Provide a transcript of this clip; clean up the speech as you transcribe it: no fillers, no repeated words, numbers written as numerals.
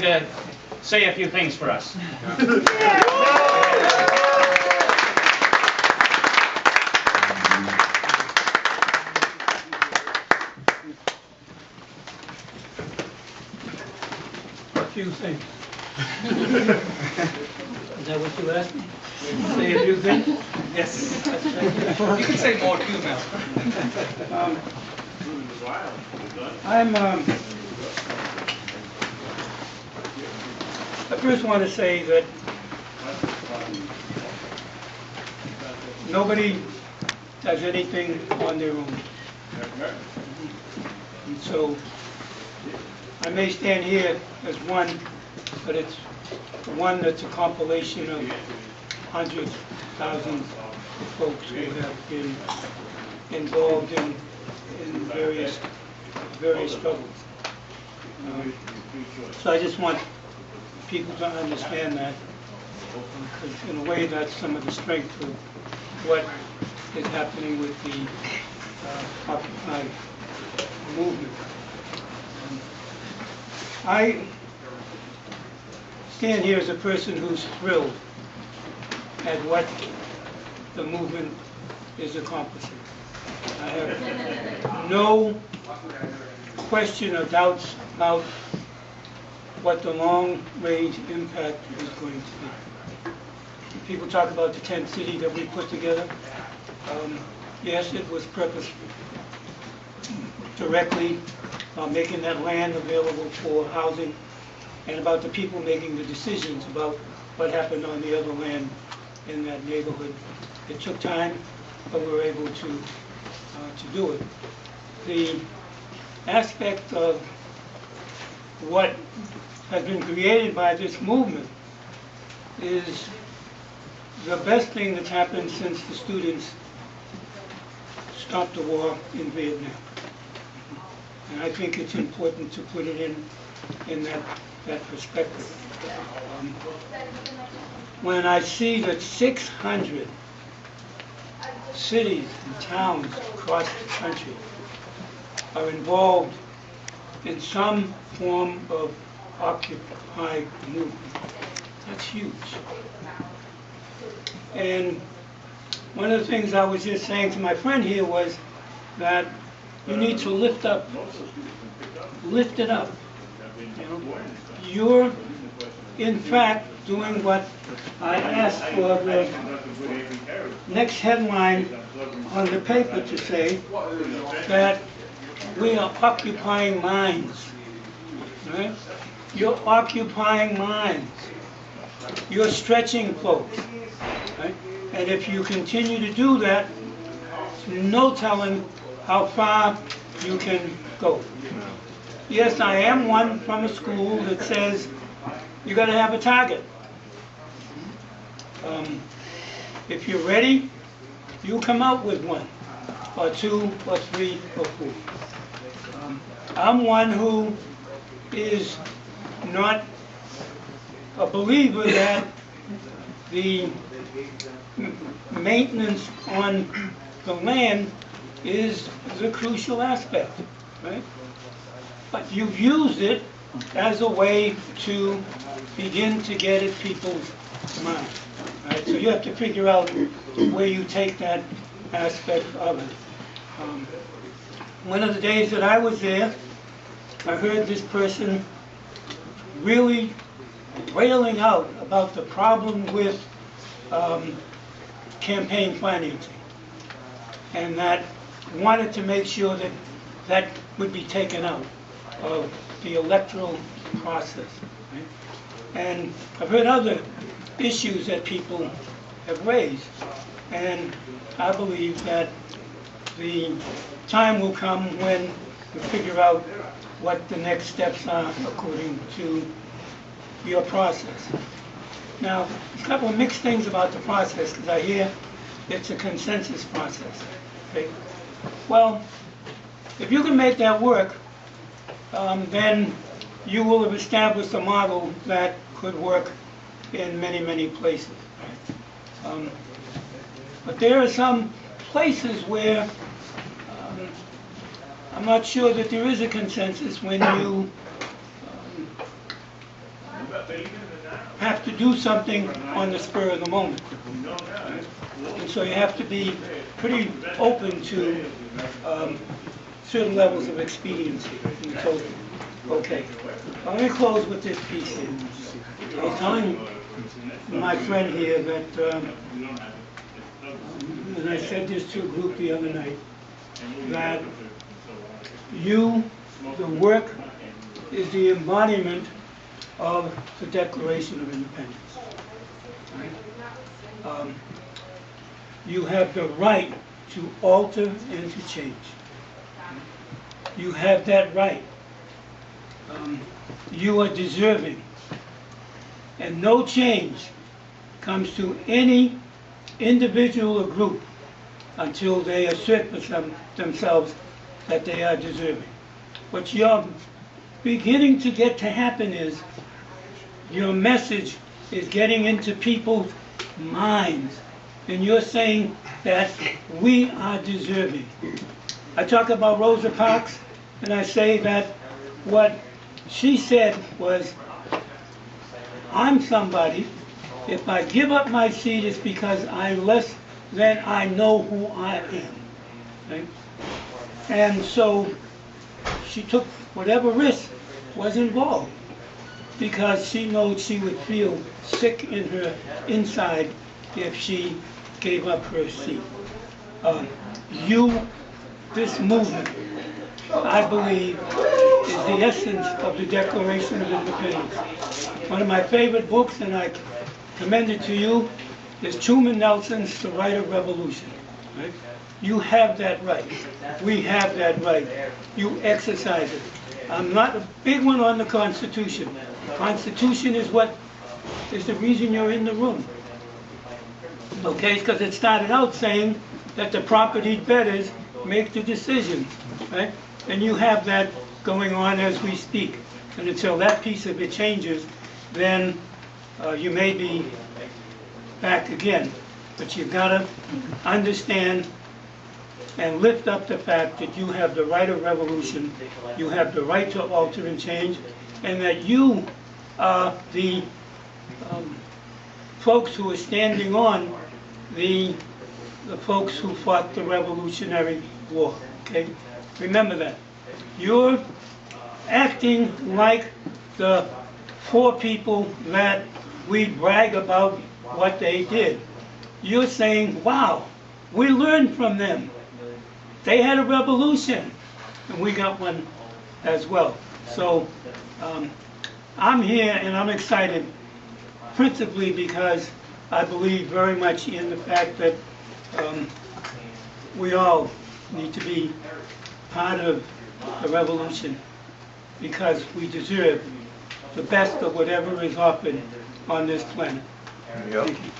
going to say a few things for us. A few things. Is that what you asked me? Say a few things? Yes. You can say more too, Mel. I first want to say that nobody does anything on their own. And so I may stand here as one, but it's one that's a compilation of hundreds, thousands of folks who have been involved in various struggles. So I just want people to understand that, because in a way that's some of the strength of what is happening with the Occupy movement. I stand here as a person who's thrilled at what the movement is accomplishing. I have no question or doubts about what the long-range impact is going to be. People talk about the tent city that we put together. Yes, it was purposeful. Directly about making that land available for housing, and about the people making the decisions about what happened on the other land in that neighborhood. It took time, but we were able to do it. The aspect of what has been created by this movement is the best thing that's happened since the students stopped the war in Vietnam. And I think it's important to put it in that perspective. When I see that 600 cities and towns across the country are involved in some form of Occupy movement, that's huge. And one of the things I was just saying to my friend here was that you need to lift it up. You know, you're in fact doing what I asked for the next headline on the paper to say, that we are occupying minds. Right? You're occupying minds. You're stretching folks. Right? And if you continue to do that, there's no telling how far you can go. Yes, I am one from a school that says you got to have a target. If you're ready, you come out with one, or two, or three, or four. I'm one who is not a believer that the maintenance on the land is the crucial aspect, right? But you've used it as a way to begin to get at people's minds, right? So you have to figure out where you take that aspect of it. One of the days that I was there, I heard this person really wailing out about the problem with campaign financing, and that wanted to make sure that that would be taken out of the electoral process. Right? And I've heard other issues that people have raised, and I believe that the time will come when we figure out what the next steps are according to your process. Now, there's a couple of mixed things about the process, because I hear it's a consensus process. Okay? Well, if you can make that work, then you will have established a model that could work in many, many places. Right? But there are some places where I'm not sure that there is a consensus when you have to do something on the spur of the moment. And so you have to be pretty open to certain levels of expediency. And so, okay, I'm going to close with this piece here. I was telling my friend here that, and I said this to a group the other night, that the work is the embodiment of the Declaration of Independence. Right? You have the right to alter and to change. You have that right. You are deserving. And no change comes to any individual or group until they assert for themselves that they are deserving. What you're beginning to get to happen is your message is getting into people's minds, and you're saying that we are deserving. I talk about Rosa Parks, and I say that what she said was, I'm somebody, if I give up my seat, it's because I'm less than I know who I am. Right? And so she took whatever risk was involved, because she knows she would feel sick in her inside if she gave up her seat. This movement, I believe, is the essence of the Declaration of Independence. One of my favorite books, and I commend it to you, is Truman Nelson's The Right of Revolution. Right? You have that right. We have that right. You exercise it. I'm not a big one on the Constitution. The Constitution is what is the reason you're in the room. Okay, because it started out saying that the property betters make the decision, right? And you have that going on as we speak. And until that piece of it changes, then you may be back again. But you've got to understand and lift up the fact that you have the right of revolution, you have the right to alter and change, and that you are the folks who are standing on the folks who fought the Revolutionary War. Okay? Remember that. You're acting like the 4 people that we brag about what they did. You're saying, wow, we learned from them. They had a revolution, and we got one as well. So I'm here and I'm excited, principally because I believe very much in the fact that we all need to be part of the revolution, because we deserve the best of whatever is offered on this planet. Yep. Thank you.